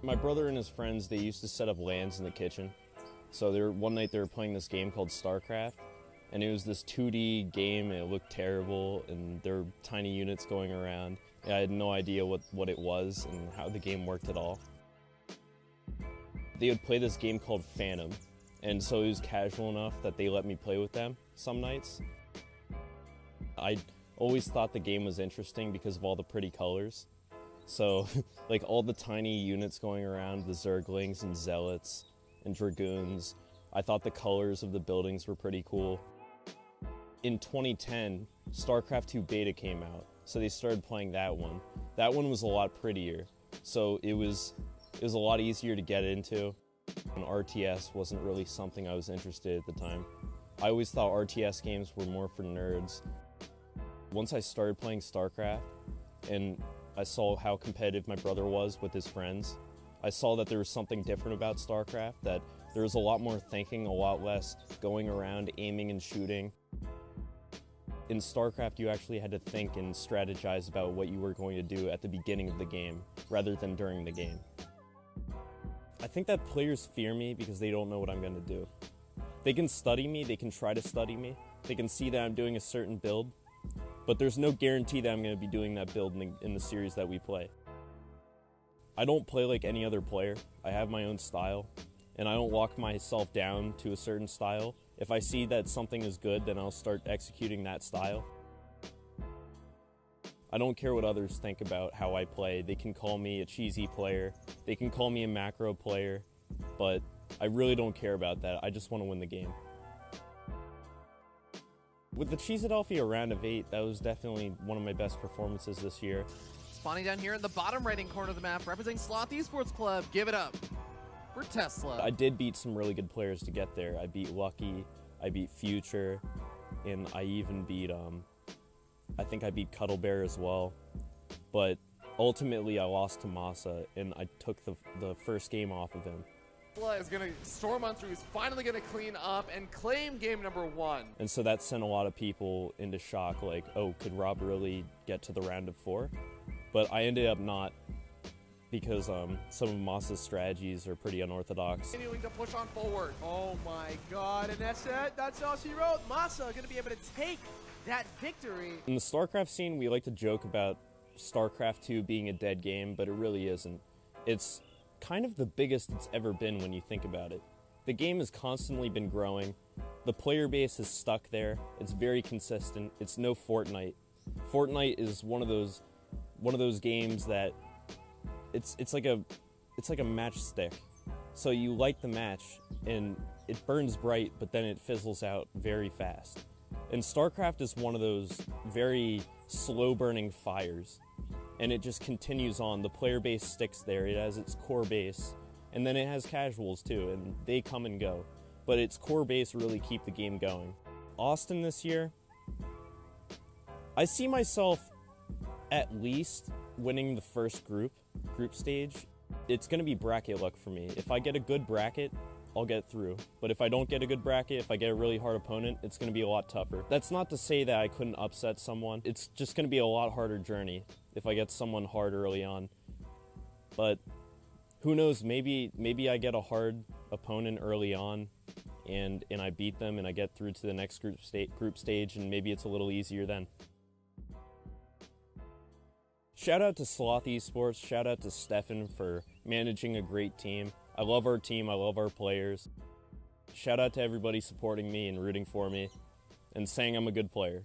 My brother and his friends, they used to set up LANs in the kitchen. So one night they were playing this game called StarCraft, and it was this 2D game, and it looked terrible, and there were tiny units going around. And I had no idea what it was and how the game worked at all. They would play this game called Phantom, and so it was casual enough that they let me play with them some nights. I always thought the game was interesting because of all the pretty colors. So, like all the tiny units going around, the Zerglings and Zealots and Dragoons, I thought the colors of the buildings were pretty cool. In 2010, StarCraft II Beta came out, so they started playing that one. That one was a lot prettier, so it was a lot easier to get into. And RTS wasn't really something I was interested in at the time. I always thought RTS games were more for nerds. Once I started playing StarCraft and I saw how competitive my brother was with his friends, I saw that there was something different about StarCraft, that there was a lot more thinking, a lot less going around aiming and shooting. In StarCraft, you actually had to think and strategize about what you were going to do at the beginning of the game, rather than during the game. I think that players fear me because they don't know what I'm going to do. They can study me, they can try to study me, they can see that I'm doing a certain build, but there's no guarantee that I'm going to be doing that build in the series that we play. I don't play like any other player. I have my own style, and I don't lock myself down to a certain style. If I see that something is good, then I'll start executing that style. I don't care what others think about how I play. They can call me a cheesy player, they can call me a macro player, but I really don't care about that. I just want to win the game. With the Cheesadelphia round of 8, that was definitely one of my best performances this year. Spawning down here in the bottom right-hand corner of the map, representing Sloth Esports Club, give it up for Tesla. I did beat some really good players to get there. I beat Lucky, I beat Future, and I even beat, I think I beat Cuddle Bear as well. But ultimately I lost to Masa, and I took the first game off of him. Tesla is going to storm on through. He's finally going to clean up and claim game number 1. And so that sent a lot of people into shock, like, oh, could Rob really get to the round of 4? But I ended up not, because some of Masa's strategies are pretty unorthodox. Continuing to push on forward. Oh my god, and that's it. That's all she wrote. Masa going to be able to take that victory. In the StarCraft scene, we like to joke about StarCraft II being a dead game, but it really isn't. It's kind of the biggest it's ever been when you think about it. The game has constantly been growing. The player base is stuck there. It's very consistent. It's no Fortnite. Fortnite is one of those games that it's like a matchstick. So you light the match and it burns bright, but then it fizzles out very fast. And StarCraft is one of those very slow burning fires. And it just continues on. The player base sticks there. It has its core base, and then it has casuals too, and they come and go. But its core base really keep the game going. Austin this year, I see myself at least winning the first group stage. It's going to be bracket luck for me. If I get a good bracket, I'll get through. But if I don't get a good bracket, if I get a really hard opponent, it's going to be a lot tougher. That's not to say that I couldn't upset someone. It's just going to be a lot harder journey if I get someone hard early on. But who knows, maybe I get a hard opponent early on and I beat them and I get through to the next group stage, and maybe it's a little easier then. Shout out to Sloth Esports, shout out to Stefan for managing a great team. I love our team, I love our players. Shout out to everybody supporting me and rooting for me and saying I'm a good player.